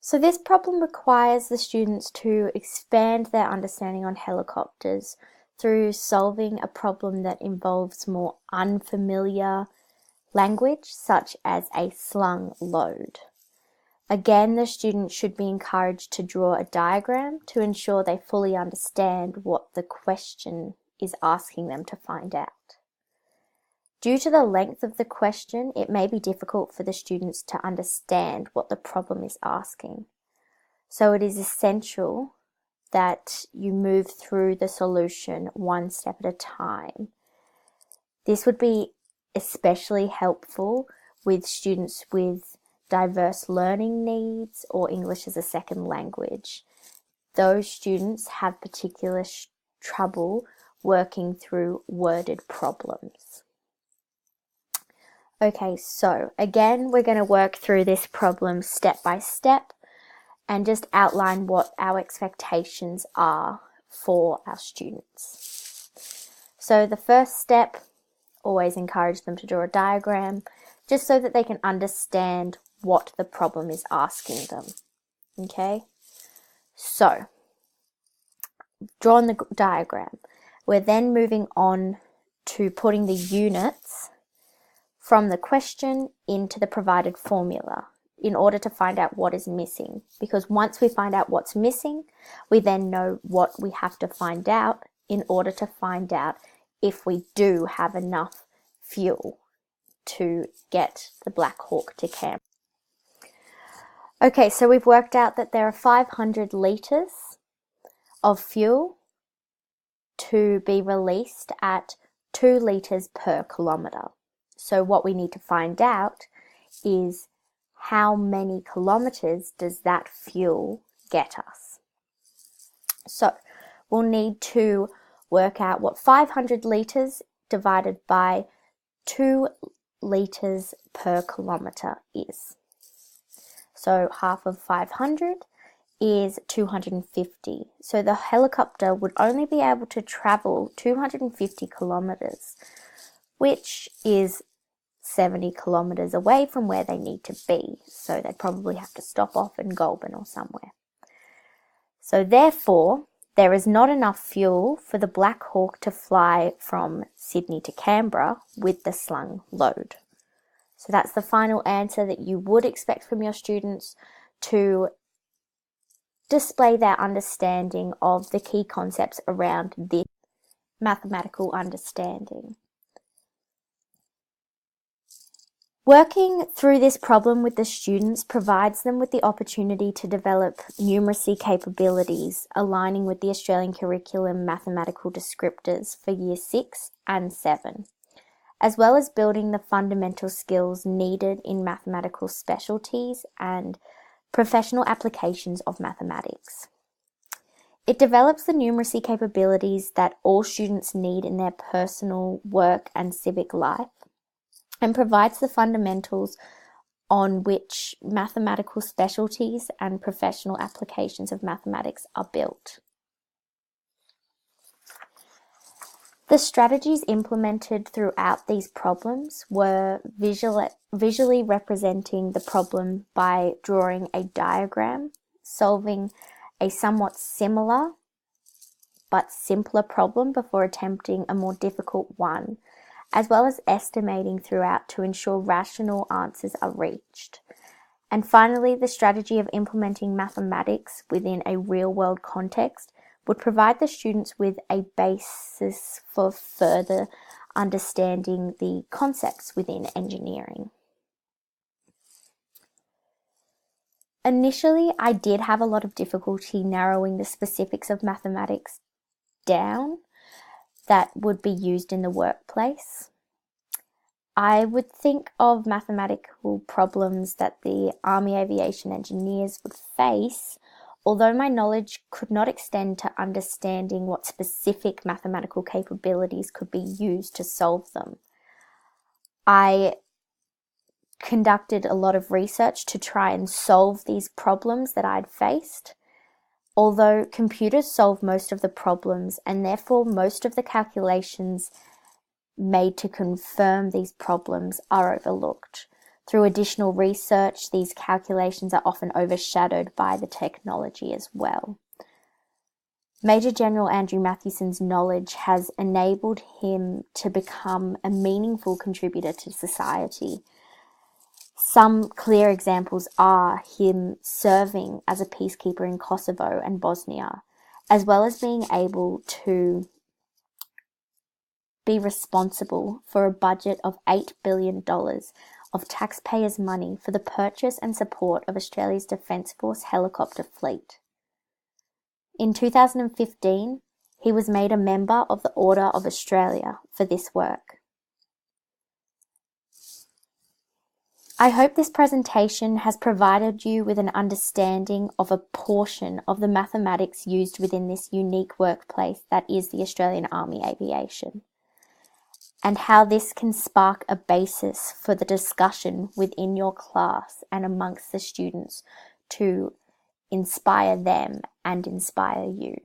So this problem requires the students to expand their understanding on helicopters through solving a problem that involves more unfamiliar language, such as a slung load. Again, the students should be encouraged to draw a diagram to ensure they fully understand what the question is asking them to find out. Due to the length of the question, it may be difficult for the students to understand what the problem is asking. So it is essential that you move through the solution one step at a time. This would be especially helpful with students with diverse learning needs or English as a second language. Those students have particular trouble working through worded problems. Okay, so again, we're going to work through this problem step by step and just outline what our expectations are for our students. So the first step, always encourage them to draw a diagram just so that they can understand what the problem is asking them. Okay, so drawn the diagram. We're then moving on to putting the units from the question into the provided formula in order to find out what is missing. Because once we find out what's missing, we then know what we have to find out in order to find out if we do have enough fuel to get the Black Hawk to Canberra. Okay, so we've worked out that there are 500 litres of fuel to be released at 2 litres per kilometre. So what we need to find out is how many kilometres does that fuel get us. So we'll need to work out what 500 litres divided by 2 litres per kilometre is. So half of 500 is 250. So the helicopter would only be able to travel 250 kilometres, which is 70 kilometres away from where they need to be. So they'd probably have to stop off in Goulburn or somewhere. So therefore, there is not enough fuel for the Black Hawk to fly from Sydney to Canberra with the slung load. So that's the final answer that you would expect from your students to display their understanding of the key concepts around this mathematical understanding. Working through this problem with the students provides them with the opportunity to develop numeracy capabilities aligning with the Australian Curriculum mathematical descriptors for Year 6 and 7, as well as building the fundamental skills needed in mathematical specialties and professional applications of mathematics. It develops the numeracy capabilities that all students need in their personal, work and civic life, and provides the fundamentals on which mathematical specialties and professional applications of mathematics are built. The strategies implemented throughout these problems were visually representing the problem by drawing a diagram, solving a somewhat similar but simpler problem before attempting a more difficult one, as well as estimating throughout to ensure rational answers are reached. And finally, the strategy of implementing mathematics within a real-world context would provide the students with a basis for further understanding the concepts within engineering. Initially, I did have a lot of difficulty narrowing the specifics of mathematics down that would be used in the workplace. I would think of mathematical problems that the Army Aviation Engineers would face, although my knowledge could not extend to understanding what specific mathematical capabilities could be used to solve them. I conducted a lot of research to try and solve these problems that I'd faced. Although computers solve most of the problems and therefore most of the calculations made to confirm these problems are overlooked. Through additional research, these calculations are often overshadowed by the technology as well. Major General Andrew Matthewson's knowledge has enabled him to become a meaningful contributor to society. Some clear examples are him serving as a peacekeeper in Kosovo and Bosnia, as well as being able to be responsible for a budget of $8 billion of taxpayers' money for the purchase and support of Australia's Defence Force helicopter fleet. In 2015, he was made a member of the Order of Australia for this work. I hope this presentation has provided you with an understanding of a portion of the mathematics used within this unique workplace that is the Australian Army Aviation, and how this can spark a basis for the discussion within your class and amongst the students to inspire them and inspire you.